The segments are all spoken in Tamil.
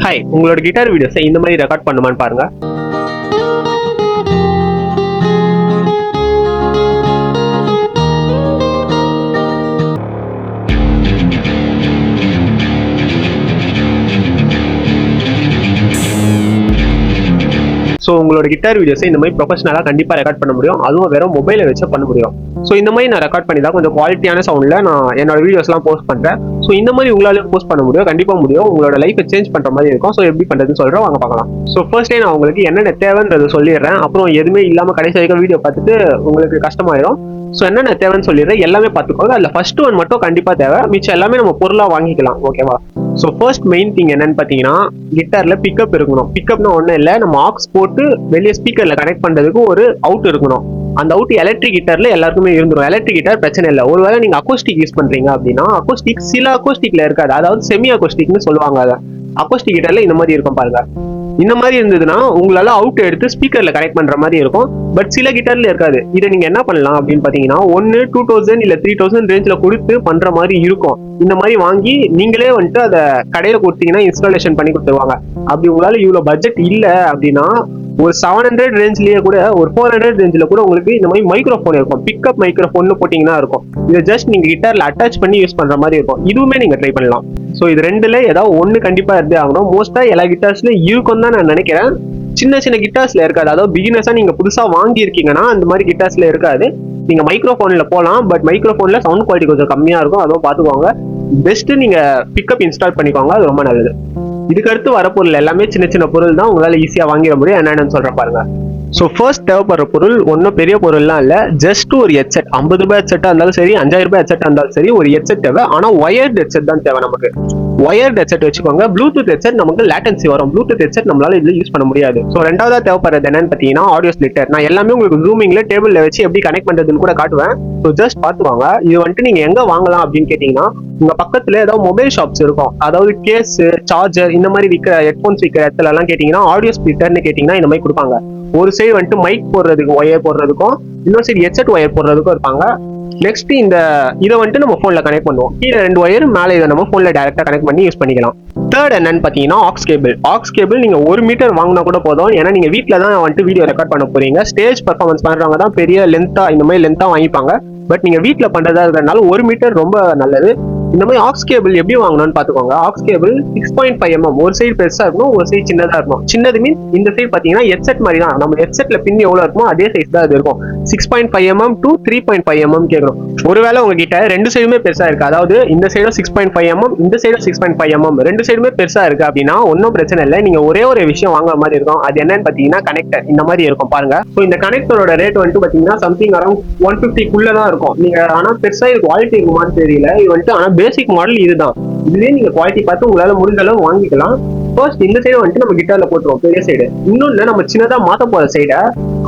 ஹாய், உங்களோட கிட்டார் வீடியோஸை இந்த மாதிரி ரெக்கார்ட் பண்ணுமான்னு பாருங்க. ஸோ உங்களோட கிட்டார் வீடியோஸை இந்த மாதிரி ப்ரொஃபஷனலாக கண்டிப்பாக ரெக்கார்ட் பண்ண முடியும். அதுவும் வெறும் மொபைலை வச்சு பண்ண முடியும். ஸோ இந்த மாதிரி நான் ரெக்கார்ட் பண்ணி தான் கொஞ்சம் குவாலிட்டியான சவுண்டில் நான் என்னோட வீடியோஸ்லாம் போஸ்ட் பண்ணுறேன். ஸோ இந்த மாதிரி உங்களால போஸ்ட் பண்ண முடியும், கண்டிப்பாக முடியும். உங்களோட லைஃபை சேஞ்ச் பண்ணுற மாதிரி இருக்கும். ஸோ எப்படி பண்ணுறதுன்னு சொல்கிறேன், வாங்க பார்க்கலாம். ஸோ ஃபர்ஸ்டே நான் உங்களுக்கு என்னென்ன தேவைன்றதை சொல்லிடுறேன். அப்புறம் எதுவுமே இல்லாமல் கடைசி வரைக்கும் வீடியோ பார்த்துட்டு உங்களுக்கு கஷ்டமாயிடும். ஸோ என்னென்ன தேவைன்னு சொல்லிடுறேன், எல்லாமே பார்த்துக்கோங்க. அதில் ஃபர்ஸ்ட் ஒன் மட்டும் கண்டிப்பாக தேவை, மிச்சம் எல்லாமே நம்ம பொருளாக வாங்கிக்கலாம். ஓகேவா? ஸோ ஃபர்ஸ்ட் மெயின் திங் என்னன்னு பார்த்தீங்கன்னா, கிட்டாரில் பிக்கப் இருக்கணும். பிக்கப்னு ஒன்றும் இல்லை, நம்ம ஆக்ஸ் போட்டு வெளியே ஸ்பீக்கரில் கனெக்ட் பண்ணுறதுக்கு ஒரு அவுட் இருக்கணும். அந்த அவுட் எலக்ட்ரிக் கிட்டாரில் எல்லாருக்குமே இருந்துடும். எலக்ட்ரிக் கிட்டார் பிரச்சனை இல்லை. ஒருவேளை நீங்கள் அக்கோஸ்டிக் யூஸ் பண்ணுறீங்க அப்படின்னா, அக்கோஸ்டிக் சில அக்கோஸ்டிக்ல இருக்காது, அதாவது செமி அக்கோஸ்டிக்னு சொல்லுவாங்க. அதை அக்கோஸ்டிக் கிட்டாரில் இந்த மாதிரி இருக்கும் பாருங்க. இந்த மாதிரி இருந்ததுன்னா உங்களால அவுட் எடுத்து ஸ்பீக்கர்ல கனெக்ட் பண்ற மாதிரி இருக்கும். பட் சில கிட்டார்ல இருக்காது. இதை நீங்க என்ன பண்ணலாம் அப்படின்னு பாத்தீங்கன்னா, 2000 இல்ல 3000 ரேஞ்ச்ல கொடுத்து பண்ற மாதிரி இருக்கும். இந்த மாதிரி வாங்கி நீங்களே வந்துட்டு அதை கடையில கொடுத்தீங்கன்னா இன்ஸ்டாலேஷன் பண்ணி கொடுத்துருவாங்க. அப்படி உங்களால இவ்வளவு பட்ஜெட் இல்லை அப்படின்னா, ஒரு 700 ரேஞ்ச்லயே கூட, ஒரு 400 ரேஞ்சில் கூட உங்களுக்கு இந்த மாதிரி மைக்ரோஃபோன் இருக்கும். பிக்கப் மைக்ரோஃபோன் போட்டீங்கன்னா இருக்கும். இதை ஜஸ்ட் நீங்க கிட்டார்ல அட்டாச் பண்ணி யூஸ் பண்ற மாதிரி இருக்கும். இதுவுமே நீங்க ட்ரை பண்ணலாம். ஸோ இது ரெண்டுல ஏதாவது ஒன்று கண்டிப்பா இருந்தே ஆகணும். மோஸ்டா எல்லா கிட்டார்ஸ்ல இருக்கும் தான் நான் நினைக்கிறேன். சின்ன சின்ன கிட்டார்ஸ்ல இருக்காது. அதாவது பிகினர்ஸா நீங்க புதுசா வாங்கி இருக்கீங்கன்னா அந்த மாதிரி கிட்டார்ஸ்ல இருக்காது. நீங்க மைக்ரோஃபோன்ல போகலாம், பட் மைக்ரோஃபோன்ல சவுண்ட் குவாலிட்டி கொஞ்சம் கம்மியா இருக்கும். அதுவும் பார்த்துக்கோங்க. பெஸ்ட் நீங்க பிக்கப் இன்ஸ்டால் பண்ணிக்கோங்க, அது ரொம்ப நல்லது. இதுக்கு அடுத்து வர பொருள் எல்லாமே சின்ன சின்ன பொருள் தான், உங்களால ஈஸியா வாங்கிட முடியும். என்னென்னு சொல்றேன் பாருங்க. ஸோ ஃபர்ஸ்ட் தேவைப்படுற பொருள் ஒன்றும் பெரிய பொருள்லாம் இல்லை, ஜஸ்ட் ஒரு ஹெட்செட். 50 ரூபாய் ஹெட்செட்டாக இருந்தாலும் சரி, 5000 ரூபாய் ஹெட்செட்டாக இருந்தாலும் சரி, ஒரு ஹெட்செட் தேவை. ஆனால் ஒயர்டு ஹெட்செட் தான் தேவை நமக்கு. ஒயர்டு ஹெட்செட் வச்சுக்கோங்க. ப்ளூடூத் ஹெட்செட் நமக்கு லேட்டன்சி வரும். ப்ளூடூத் ஹெட்செட் நம்மளால இதில் யூஸ் பண்ண முடியாது. ஸோ ரெண்டாவதா தேவைப்படுறது என்னன்னு பார்த்தீங்கன்னா, ஆடியோ ஸ்பிளிட்டர். நான் எல்லாமே உங்களுக்கு ஜூமிங்ல டேபிள்ல வச்சு எப்படி கனெக்ட் பண்றதுன்னு கூட காட்டுவேன். ஸோ ஜஸ்ட் பார்த்துவாங்க. இது வந்துட்டு நீங்க எங்க வாங்கலாம் அப்படின்னு கேட்டீங்கன்னா, உங்க பக்கத்துல ஏதாவது மொபைல் ஷாப்ஸ் இருக்கும். அதாவது கேஸ், சார்ஜர் இந்த மாதிரி விற்கிற ஹெட்போன்ஸ் விற்கிற இடத்துல எல்லாம் கேட்டீங்கன்னா, ஆடியோ ஸ்பிளிட்டர்னு கேட்டீங்கன்னா இந்த மாதிரி கொடுப்பாங்க. ஒரு சைடு வந்துட்டு மைக் போடுறதுக்கு ஒயர் போடுறதுக்கும், இன்னொரு சைடு ஹெட்செட் ஒயர் போடுறதுக்கும் இருப்பாங்க. நெக்ஸ்ட் இதை வந்துட்டு நம்ம போன்ல கனெக்ட் பண்ணுவோம். கீழே 2 ஒயர், மேலே இதை நம்ம போன்ல டைரக்டா கனெக்ட் பண்ணி யூஸ் பண்ணிக்கலாம். தேர்ட் என்னன்னு பாத்தீங்கன்னா, ஆக்ஸ் கேபிள். ஆக்ஸ் கேபிள் நீங்க 1 மீட்டர் வாங்கினா கூட போதும். ஏன்னா நீங்க வீட்டில தான் வந்துட்டு வீடியோ ரெக்கார்ட் பண்ண போறீங்க. ஸ்டேஜ் பர்ஃபார்மன்ஸ் பண்றவங்க தான் பெரிய லென்த்தா இந்த மாதிரி லென்த்தா வாங்கிப்பாங்க. பட் நீங்க வீட்டில் பண்றதா இருக்கிறதுனால 1 மீட்டர் ரொம்ப நல்லது. இந்த மாதிரி ஆக்ஸ் கேபிள் எப்படி வாங்கணும்னு பாத்துக்கோங்க. Aux cable 6.5 mm. ஒரு சைடு பெருசா இருக்கணும், ஒரு சைடு சின்னதா இருக்கணும். சின்னது மீன் இந்த சைடு பாத்தீங்கன்னா ஹெட்செட் மாதிரி தான். நம்ம ஹெட்செட்ல பின் எவ்வளவு இருக்குமோ அதே சைஸ் தான் அது இருக்கும். 6.5 mm to 3.5 mm கேட்கணும். ஒருவேளை உங்ககிட்ட ரெண்டு சைடுமே பெருசா இருக்கு, அதாவது இந்த சைடும் 6.5 mm, இந்த சைடும் 6.5 mm, ரெண்டு சைடுமே பெருசா இருக்கு அப்படின்னா ஒன்னும் பிரச்சனை இல்லை. நீங்க ஒரே ஒரு விஷயம் வாங்குற மாதிரி இருக்கும். அது என்னன்னு பாத்தீங்கன்னா கனெக்டர். இந்த மாதிரி இருக்கும் பாருங்க. ஸோ இந்த கனெக்டரோட ரேட் வந்துட்டு பாத்தீங்கன்னா சம்திங் அரௌண்ட் 150 தான் இருக்கும். நீங்க ஆனா பெருசா இது குவாலிட்டி இருக்குமான்னு தெரியல. இது வந்துட்டு ஆனா பேசிக் மாடல் இதுதான். இதுலயே நீங்க குவாலிட்டி பார்த்து உங்களால முடிஞ்ச அளவு வாங்கிக்கலாம். ஃபர்ஸ்ட் இந்த சைடு வந்துட்டு நம்ம கிட்டார்ல போட்டுருவோம், பெரிய சைடு. இன்னொன்னு நம்ம சின்னதா மாத்த போற சைடை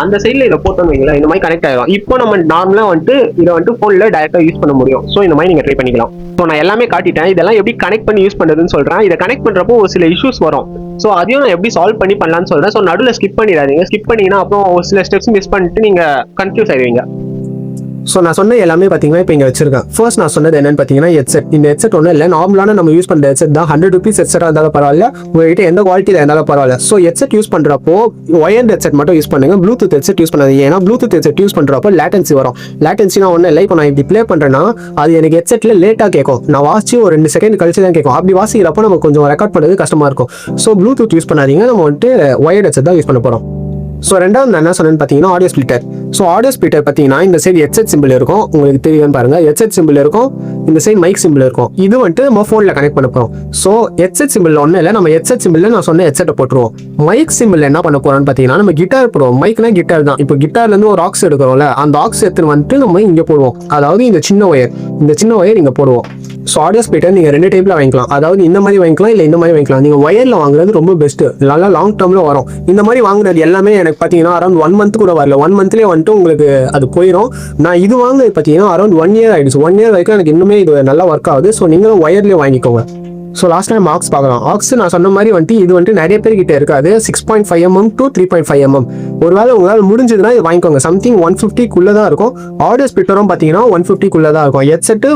அந்த சைட்ல இதை போட்டோம் வைங்களா, இந்த மாதிரி கனெக்ட் ஆகிடும். இப்போ நம்ம நார்மலா வந்துட்டு இதை வந்துட்டு போன்ல டைரக்டா யூஸ் பண்ண முடியும். ஸோ இந்த மாதிரி நீங்க ட்ரை பண்ணிக்கலாம். ஸோ நான் எல்லாமே காட்டிட்டேன். இதெல்லாம் எப்படி கனெக்ட் பண்ணி யூஸ் பண்றதுன்னு சொல்றேன். இதை கனெக்ட் பண்றப்போ ஒரு சில இஷ்யூஸ் வரும். ஸோ அதையும் நான் எப்படி சால்வ் பண்ணலாம்னு சொல்றேன். ஸோ நடுவில் ஸ்கிப் பண்ணிடாதீங்க. ஸ்கிப் பண்ணீங்கன்னா அப்புறம் ஒரு சில ஸ்டெப்ஸ் மிஸ் பண்ணிட்டு நீங்க கன்ஃபியூஸ் ஆயிடுவீங்க. ஸோ நான் சொன்ன எல்லாமே பார்த்தீங்கன்னா இப்போ இங்கே வச்சிருக்கேன். ஃபர்ஸ்ட் நான் சொன்னது என்னன்னு பார்த்தீங்கன்னா ஹெட்செட். இந்த ஹெட்செட் ஒன்றும் இல்லை, நார்மலான நம்ம யூஸ் பண்ணுற ஹெட்செட் தான். 100 ரூபீஸ் ஹெட்செட்டாக இருந்தாலும் பரவாயில்ல, உங்கள்கிட்ட எந்த குவாலிட்டியில் இருந்தாலும் பரவாயில்ல. ஸோ ஹெட்செட் யூஸ் பண்ணுறப்போ ஒயர்டு ஹெட்செட் மட்டும் யூஸ் பண்ணுங்க. ப்ளூடூத் ஹெட்செட் யூஸ் பண்ணாதீங்க. ஏன்னா ப்ளூடூத் ஹெட்செட் யூஸ் பண்ணுறப்போ லேட்டன்சி வரும். லேட்டன்சினா ஒன்றும் இல்லை, இப்போ நான் இப்படி ப்ளே பண்ணுறேன்னா அது எனக்கு ஹெட்செட்டில் லேட்டாக கேட்கும். நான் வாசிச்சு ஒரு 2 செகண்ட் கழிச்சு தான் கேட்கும். அப்படி வாசிக்கிறப்போ நமக்கு கொஞ்சம் ரெக்கார்ட் பண்ணுறது கஷ்டமாக இருக்கும். ஸோ ப்ளூடூத் யூஸ் பண்ணாதீங்க. நம்ம வந்துட்டு ஒயர்டு ஹெட்செட் தான் யூஸ் பண்ண போகிறோம். ஸோ ரெண்டாவது நான் என்ன சொன்னேன்னு பார்த்தீங்கன்னா audio splitter. So audio splitter பார்த்தீங்கன்னா இந்த சைடு ஹெட்செட் சிம்பிள் இருக்கும், உங்களுக்கு தெரியும் பாருங்க. ஹெட்செட் சிம்பிள் இருக்கும், இந்த சைடு மைக் சிம்பிள் இருக்கும். இது வந்துட்டு நம்ம ஃபோனில் கனெக்ட் பண்ண போகிறோம். ஸோ ஹெட்செட் சிம்பிள் ஒன்றும் இல்லை, நம்ம ஹெட்செட் சிம்பிளில் நான் சொன்ன ஹெட்செட்டை போட்டுருவோம். மைக் சிம்பிள் என்ன பண்ண போகிறோம்னு பார்த்தீங்கன்னா, நம்ம கிட்டார் போடுவோம். மைக்னா கிட்டார் தான். இப்போ கிட்டார்லேருந்து ஒரு ஆக்ஸ் எடுக்கிறோம்ல, அந்த ஆக்ஸ் எடுத்துன்னு வந்துட்டு நம்ம இங்கே போடுவோம். அதாவது இந்த சின்ன ஒயர் இங்கே போடுவோம். ஸோ ஆடியோ ஸ்பீக்கர் நீங்கள் 2 டைப்ல வாங்கிக்கலாம். அதாவது இந்த மாதிரி வாங்கிக்கலாம், இல்லை இந்த மாதிரி வாங்கிக்கலாம். நீங்கள் ஒயரில் வாங்குறது ரொம்ப பெஸ்ட்டு, நல்லா லாங் டேர்மில் வரும். இந்த மாதிரி வாங்குறது எல்லாமே எனக்கு பார்த்தீங்கன்னா அரௌண்ட் 1 மந்த் கூட வரல. 1 மந்த்லேயே வந்துட்டு உங்களுக்கு அது போயிடும். நான் இது வாங்குறது பார்த்தீங்கன்னா அரௌண்ட் 1 இயர் ஆயிடுச்சு. 1 இயர் வரைக்கும் எனக்கு இன்னுமே இது நல்லா ஒர்க் ஆகுது. ஸோ நீங்களும் ஒயர்லேயே வாங்கிக்கோங்க. ஸோ லாஸ்ட் டைம் ஆக்ஸ் பார்க்கலாம். ஆக்ஸ் நான் சொன்ன மாதிரி வந்துட்டு இது வந்துட்டு நிறைய பேர் கிட்ட இருக்காது. 6.5 mm to 3.5 mm. ஒருவேளை உங்களால் முடிஞ்சதுன்னா இது வாங்கிக்கோங்க. சம்திங் 150 தான் இருக்கும். ஆடியோ ஸ்பிட்டரும் பார்த்தீங்கன்னா 150 தான் இருக்கும். ஹெட்செட்டு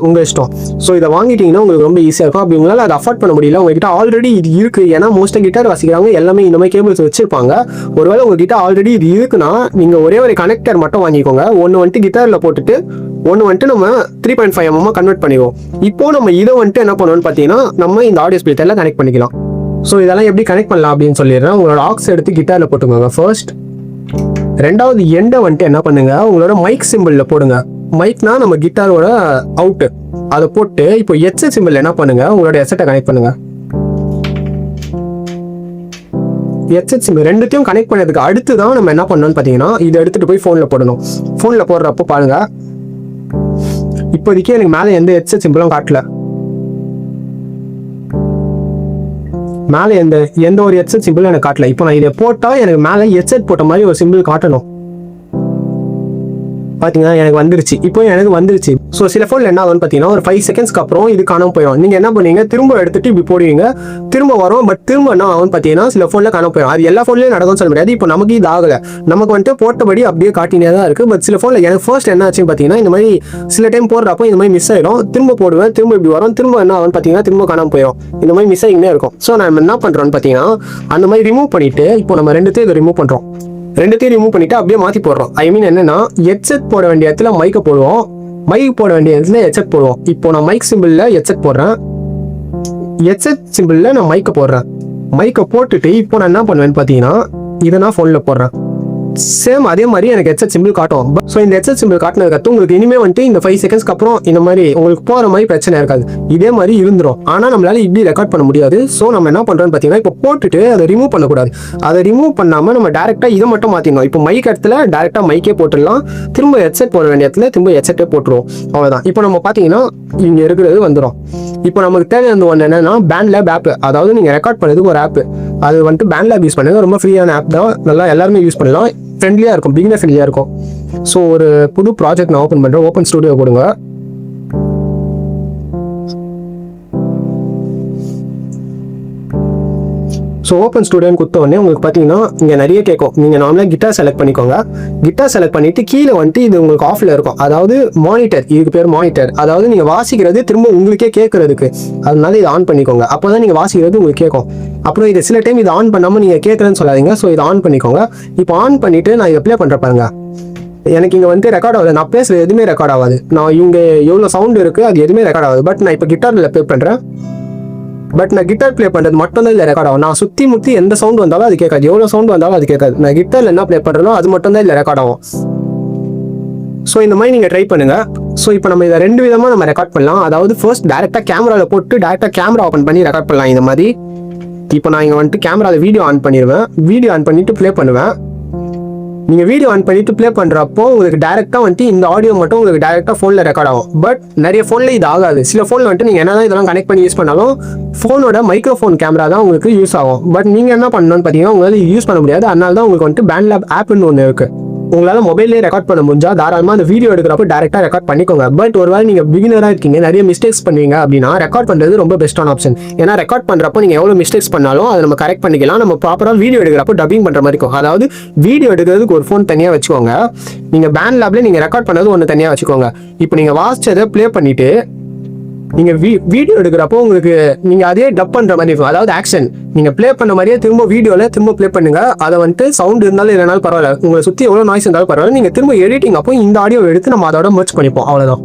உங்க இஷ்டம். ஸோ இதை வாங்கிட்டீங்கன்னா உங்களுக்கு ரொம்ப ஈஸியாக இருக்கும். அப்படி உங்களால் அதை அஃபோர்ட் பண்ண முடியல, உங்ககிட்ட ஆல்ரெடி இது இருக்கு. ஏன்னா மோஸ்ட்டாக கிட்டார் வாசிக்கிறவங்க எல்லாமே இந்த மாதிரி கேபிள்ஸ் வச்சிருப்பாங்க. ஒருவேளை உங்ககிட்ட ஆல்ரெடி இது இருக்குன்னா நீங்க ஒரே ஒரு கனெக்டர் மட்டும் வாங்கிக்கோங்க. ஒன்று வந்துட்டு கிட்டாரில் போட்டுட்டு ஒன்று வந்துட்டு நம்ம 3.5 mm கன்வெர்ட் பண்ணிடுவோம். இப்போ நம்ம இதை வந்துட்டு என்ன பண்ணுவோம்னு பார்த்தீங்கன்னா நம்ம இந்த ஆடியோ ஸ்பிளிட்டரில் கனெக்ட் பண்ணிக்கலாம். ஸோ இதெல்லாம் எப்படி கனெக்ட் பண்ணலாம் அப்படின்னு சொல்லிடுறேன். உங்களோட ஆக்ஸ் எடுத்து கிட்டாரில் போட்டுக்கோங்க ஃபர்ஸ்ட். ரெண்டாவது எண்டை வந்துட்டு என்ன பண்ணுங்க, உங்களோட மைக் சிம்பிளில் போடுங்க. மைக்னா நம்ம கிட்டாரோட அவுட்டு, அதை போட்டு இப்போ ஹெட்செட் சிம்பிள் என்ன பண்ணுங்க, உங்களோட ஹெட்செட்டை கனெக்ட் பண்ணுங்க. ஹெட்செட் சிம்பிள் ரெண்டுத்தையும் கனெக்ட் பண்ணதுக்கு அடுத்து தான் நம்ம என்ன பண்ணணும்னு பார்த்தீங்கன்னா இதை எடுத்துட்டு போய் ஃபோனில் போடணும். ஃபோனில் போடுறப்போ பாருங்க, இப்போதைக்கு எனக்கு மேலே எந்த ஹெட்செட் சிம்பிளும் காட்டல. மேலே எந்த ஒரு ஹெட்செட் சிம்பிளும் எனக்கு காட்டல. இப்போ நான் இதை போட்டால் எனக்கு மேலே ஹெட்செட் போட்ட மாதிரி ஒரு சிம்பிள் காட்டணும். பார்த்தீங்கன்னா எனக்கு வந்துருச்சு. இப்போ எனக்கு வந்துருச்சு. ஸோ சில ஃபோனில் என்ன ஆகும்னு பார்த்தீங்கன்னா ஒரு 5 செகண்ட்ஸ்க்கு அப்புறம் இது காணாம போயிடும். நீங்கள் என்ன பண்ணுவீங்க, திரும்ப எடுத்துட்டு இப்படி போடுவீங்க, திரும்ப வரும். பட் திரும்ப என்ன ஆகும்னு பார்த்தீங்கன்னா சில ஃபோனில் காணாம போயிடும். அது எல்லா ஃபோன்லேயும் நடக்கும்னு சொல்ல முடியாது. இப்போ நமக்கு இது ஆகலை, நமக்கு வந்துட்டு போட்டபடி அப்படியே காட்டினே தான் இருக்குது. பட் சில ஃபோனில் எனக்கு ஃபர்ஸ்ட் என்ன ஆச்சுன்னு பார்த்தீங்கன்னா இந்த மாதிரி சில டைம் போடுறப்போ இந்த மாதிரி மிஸ் ஆகிடும். திரும்ப போடுவேன், திரும்ப இப்படி வரும், திரும்ப என்ன ஆகும்னு பார்த்தீங்கன்னா திரும்ப காணாம போயிடும். இந்த மாதிரி மிஸ் ஆகினே இருக்கும். ஸோ நம்ம என்ன பண்ணுறோம்னு பார்த்தீங்கன்னா அந்த மாதிரி ரிமூவ் பண்ணிட்டு இப்போ நம்ம ரெண்டுத்தையும் இதை ரிமூவ் பண்ணுறோம். ரெண்டுத்தையும் ரிமூவ் பண்ணிட்டு அப்படியே மாற்றி போடுறோம். ஐ மீன் என்னன்னா ஹெட்செட் போட வேண்டிய இடத்துல மைக்கை போடுவோம், மைக் போட வேண்டிய இடத்துல ஹெட்செட் போடுவோம். இப்போ நான் மைக் சிம்பிளில் ஹெட்செட் போடுறேன், ஹெட்செட் சிம்பிளில் நான் மைக்கை போடுறேன். மைக்கை போட்டுட்டு இப்போ நான் என்ன பண்ணுவேன்னு பார்த்தீங்கன்னா இதை நான் ஃபோனில் போடுறேன். சேம் அதே மாதிரி எனக்கு ஹெட்செட் சிம்பிள் காட்டும். ஸோ இந்த ஹெட்செட் சிம்பிள் காட்டினதுக்கு உங்களுக்கு இனிமேல் வந்துட்டு இந்த 5 செகண்ட்ஸ்க்கு அப்புறம் இந்த மாதிரி உங்களுக்கு போகிற மாதிரி பிரச்சனை இருக்காது. இதே மாதிரி இருந்துடும். ஆனால் நம்மளால இப்படி ரெக்கார்ட் பண்ண முடியாது. ஸோ நம்ம என்ன பண்ணுறோம்னு பார்த்தீங்கன்னா இப்போ போட்டுட்டு அதை ரிமூவ் பண்ணக்கூடாது. அதை ரிமூவ் பண்ணாமல் நம்ம டேரெக்டாக இதை மட்டும் மாற்றிடணும். இப்போ மைக் இடத்துல டேரெக்டாக மைக்கே போட்டுடலாம், திரும்ப ஹெட்செட் போட வேண்டிய இடத்துல திரும்ப ஹெட்செட்டே போட்டுருவோம். அவ்வளோதான். இப்போ நம்ம பார்த்தீங்கன்னா இங்கே இருக்கிறது வந்துடும். இப்போ நமக்கு தேவையான ஒன்று என்னன்னா பேண்ட்லேப் ஆப். அதாவது நீங்கள் ரெக்கார்ட் பண்ணதுக்கு ஒரு ஆப், அது வந்துட்டு பேண்ட்லேப் யூஸ் பண்ணுங்க. ரொம்ப ஃப்ரீயான ஆப் தான், நல்லா எல்லாருமே யூஸ் பண்ணலாம். ஃப்ரெண்ட்லியாக இருக்கும், பிகினர் ஃப்ரெண்ட்லியாக இருக்கும். ஸோ ஒரு புது ப்ராஜெக்ட் நான் ஓப்பன் பண்ணுறேன். ஓப்பன் ஸ்டுடியோ கொடுங்க. ஸோ ஓப்பன் ஸ்டுடியோன்னு கொடுத்த உடனே உங்களுக்கு பார்த்தீங்கன்னா இங்கே நிறைய கேட்கும். நீங்கள் நார்மலாக கிட்டார் செலக்ட் பண்ணிக்கோங்க. கிட்டார் செலக்ட் பண்ணிவிட்டு கீழே வந்துட்டு இது உங்களுக்கு ஆஃபில் இருக்கும். அதாவது மானிட்டர், இதுக்கு பேர் மானிட்டர். அதாவது நீங்கள் வாசிக்கிறது திரும்ப உங்களுக்கே கேட்கறதுக்கு, அதனால இதை ஆன் பண்ணிக்கோங்க. அப்போ தான் நீங்கள் வாசிக்கிறது உங்களுக்கு கேட்கும். அப்புறம் இது சில டைம் இதை ஆன் பண்ணாமல் நீங்கள் கேட்குறேன்னு சொல்லாதீங்க. ஸோ இதை ஆன் பண்ணிக்கோங்க. இப்போ ஆன் பண்ணிவிட்டு நான் இதை ப்ளே பண்ணுற பாருங்க, எனக்கு இங்கே வந்து ரெக்கார்ட் ஆகுது. நான் பேசுகிறது எதுவுமே ரெக்கார்ட் ஆகாது. நான் இங்கே எவ்வளோ சவுண்ட் இருக்குது அது எதுவுமே ரெக்கார்ட் ஆகுது. பட் நான் இப்போ கிட்டாரில் ப்ளே பண்ணுறேன். பட் நான் கிட்டார் ப்ளே பண்ணுறது மட்டும் தான் இல்லை ரெக்கார்ட் ஆகும். நான் சுற்றி முற்றி எந்த சவுண்ட் வந்தாலும் அது கேட்காது, எவ்வளோ சவுண்ட் வந்தாலும் அது கேட்காது. நான் கிட்டாரில் என்ன ப்ளே பண்ணுறேனோ அது மட்டும் தான் இல்லை ரெக்கார்ட் ஆகும். ஸோ இந்த மாதிரி நீங்கள் ட்ரை பண்ணுங்கள். ஸோ இப்போ நம்ம இதை 2 விதமாக நம்ம ரெக்கார்ட் பண்ணலாம். அதாவது ஃபர்ஸ்ட் டேரெக்டாக கேமராவில் போட்டு டேரெக்டாக கேமரா ஓப்பன் பண்ணி ரெக்கார்ட் பண்ணலாம். இந்த மாதிரி இப்போ நான் இங்கே வந்துட்டு கேமராவில் வீடியோ ஆன் பண்ணிடுவேன். வீடியோ ஆன் பண்ணிவிட்டு ப்ளே பண்ணுவேன். நீங்கள் வீடியோ ஆன் பண்ணிட்டு ப்ளே பண்ணுறப்போ உங்களுக்கு டேரெக்டாக வந்துட்டு இந்த ஆடியோ மட்டும் உங்களுக்கு டேரெக்டாக ஃபோனில் ரெக்கார்ட் ஆகும். பட் நிறைய ஃபோனில் இது ஆகாது. சில ஃபோனில் வந்துட்டு நீங்கள் என்ன தான் இதெல்லாம் கனெக்ட் பண்ணி யூஸ் பண்ணாலும் ஃபோனோட மைக்ரோஃபோன் கேமரா தான் உங்களுக்கு யூஸ் ஆகும். பட் நீங்கள் என்ன பண்ணணும்னு பார்த்தீங்கன்னா உங்களால் யூஸ் பண்ண முடியாது. அதனால தான் உங்களுக்கு வந்துட்டு பேண்ட்லேப் ஆப்னு ஒன்று இருக்குது. உங்களால் மொபைல்லேயே ரெக்கார்ட் பண்ண முடிஞ்சால் தாராளமாக அந்த வீடியோ எடுக்கிறப்போ டேரெக்டாக ரெக்கார்ட் பண்ணிக்கோங்க. பட் ஒருவேளை நீங்கள் பிகினராக இருக்கீங்க, நிறைய மிஸ்டேக்ஸ் பண்ணுவீங்க அப்படின்னா ரெக்கார்ட் பண்ணுறது ரொம்ப பெஸ்ட்டான ஆப்ஷன். ஏன்னா ரெக்கார்ட் பண்ணுறப்போ நீங்கள் எவ்வளோ மிஸ்டேக்ஸ் பண்ணாலும் அதை நம்ம கரெக்ட் பண்ணிக்கலாம். நம்ம ப்ராப்பராக வீடியோ எடுக்கிறப்போ டப்பிங் பண்ணுற மாதிரி இருக்கும். அதாவது வீடியோ எடுக்கிறதுக்கு ஒரு ஃபோன் தனியாக வச்சுக்கோங்க. நீங்கள் பேண்ட்லேப்லேயே நீங்கள் ரெக்கார்ட் பண்ணது ஒன்று தனியாக வச்சுக்கோங்க. இப்போ நீங்கள் வாசிச்சதை ப்ளே பண்ணிவிட்டு நீங்கள் வீடியோ எடுக்கிறப்போ உங்களுக்கு நீங்கள் அதே டப் பண்ணுற மாதிரி இருக்கும். அதாவது ஆக்ஷன் நீங்கள் ப்ளே பண்ண மாதிரியே திரும்ப வீடியோவில் திரும்ப ப்ளே பண்ணுங்க. அதை வந்துட்டு சவுண்ட் இருந்தாலும் இல்லைனாலும் பரவாயில்ல, உங்களை சுற்றி எவ்வளோ நாய்ஸ் இருந்தாலும் பரவாயில்ல, நீங்கள் திரும்ப எடிட்டிங் அப்போ இந்த ஆடியோ எடுத்து நம்ம அதோட மர்ஜ் பண்ணிப்போம். அவ்வளோதான்.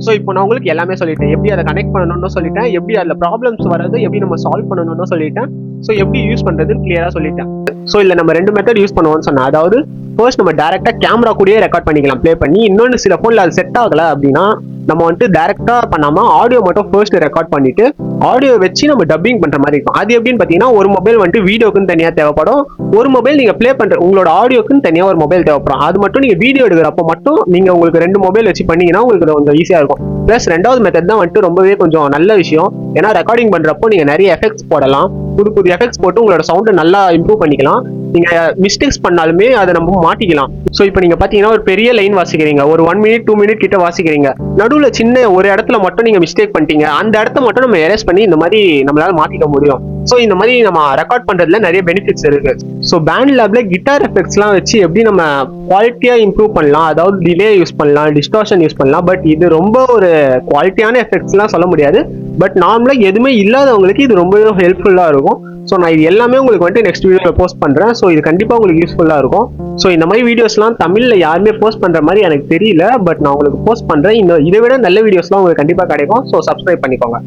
ஸோ இப்போ நான் உங்களுக்கு எல்லாமே சொல்லிட்டேன். எப்படி அதை கனெக்ட் பண்ணணும்னு சொல்லிட்டேன், எப்படி அதில் ப்ராப்ளம்ஸ் வர்றது எப்படி நம்ம சால்வ் பண்ணணும்னு சொல்லிட்டேன். ஸோ எப்படி யூஸ் பண்ணுறதுன்னு கிளியராக சொல்லிட்டேன். ஸோ இல்லை நம்ம 2 மெத்தட் யூஸ் பண்ணுவோம்னு சொன்னேன். அதாவது ஃபர்ஸ்ட் நம்ம டேரெக்டாக கேமரா கூடயே ரெக்கார்ட் பண்ணிக்கலாம் ப்ளே பண்ணி. இன்னொன்று சில ஃபோனில் அது செட் ஆகலை அப்படின்னா நம்ம வந்துட்டு டேரெக்டாக பண்ணாமல் ஆடியோ மட்டும் ஃபர்ஸ்ட் ரெக்கார்ட் பண்ணிட்டு ஆடியோ வச்சு நம்ம டப்பிங் பண்ணுற மாதிரி இருக்கும். அது எப்படின்னு பார்த்தீங்கன்னா ஒரு மொபைல் வந்துட்டு வீடியோக்குன்னு தனியாக தேவைப்படும், ஒரு மொபைல் நீங்கள் ப்ளே பண்ணுற உங்களோட ஆடியோக்குன்னு தனியாக ஒரு மொபைல் தேவைப்படும். அது மட்டும் நீங்கள் வீடியோ எடுக்கிறப்போ மட்டும் நீங்கள் உங்களுக்கு 2 மொபைல் வச்சு பண்ணீங்கன்னா உங்களுக்கு கொஞ்சம் ஈஸியாக இருக்கும். ப்ளஸ் 2வது மெத்தட் தான் வந்துட்டு ரொம்பவே கொஞ்சம் நல்ல விஷயம். ஏன்னா ரெக்கார்டிங் பண்ணுறப்போ நீங்கள் நிறைய எஃபெக்ட்ஸ் போடலாம், புது எஃபெக்ட்ஸ் போட்டு உங்களோட சவுண்டை நல்லா இம்ப்ரூவ் பண்ணிக்கலாம். நீங்க மிஸ்டேக்ஸ் பண்ணாலுமே அதை நம்ம மாட்டிக்கலாம். ஸோ இப்போ நீங்க பாத்தீங்கன்னா ஒரு பெரிய லைன் வாசிக்கிறீங்க, ஒரு 1 மினிட் 2 மினிட் கிட்ட வாசிக்கிறீங்க, நடுவில் சின்ன ஒரு இடத்துல மட்டும் நீங்க மிஸ்டேக் பண்ணிட்டீங்க, அந்த இடத்த மட்டும் நம்ம எரேஸ் பண்ணி இந்த மாதிரி நம்மளால மாத்திக்க முடியும். ஸோ இந்த மாதிரி நம்ம ரெக்கார்ட் பண்றதுல நிறைய பெனிஃபிட்ஸ் இருக்கு. ஸோ பேண்ட் லேப்ல கிட்டார் எஃபெக்ட்ஸ்லாம் வச்சு எப்படி நம்ம குவாலிட்டியா இம்ப்ரூவ் பண்ணலாம், அதாவது டிலே யூஸ் பண்ணலாம், டிஸ்டார்ஷன் யூஸ் பண்ணலாம். பட் இது ரொம்ப ஒரு குவாலிட்டியான எஃபெக்ட்ஸ்லாம் சொல்ல முடியாது. பட் நார்மலா எதுவுமே இல்லாதவங்களுக்கு இது ரொம்பவே ஹெல்ப்ஃபுல்லா இருக்கும். ஸோ நான் இது எல்லாமே உங்களுக்கு வந்துட்டு நெக்ஸ்ட் வீடியோவில் போஸ்ட் பண்றேன். ஸோ இது கண்டிப்பா உங்களுக்கு யூஸ்ஃபுல்லா இருக்கும். ஸோ இந்த மாதிரி வீடியோஸ்லாம் தமிழ்ல யாருமே போஸ்ட் பண்ற மாதிரி எனக்கு தெரியல. பட் நான் உங்களுக்கு போஸ்ட் பண்றேன். இதை விட நல்ல வீடியோஸ்லாம் உங்களுக்கு கண்டிப்பா கிடைக்கும். ஸோ சப்ஸ்கிரைப் பண்ணிக்கோங்க.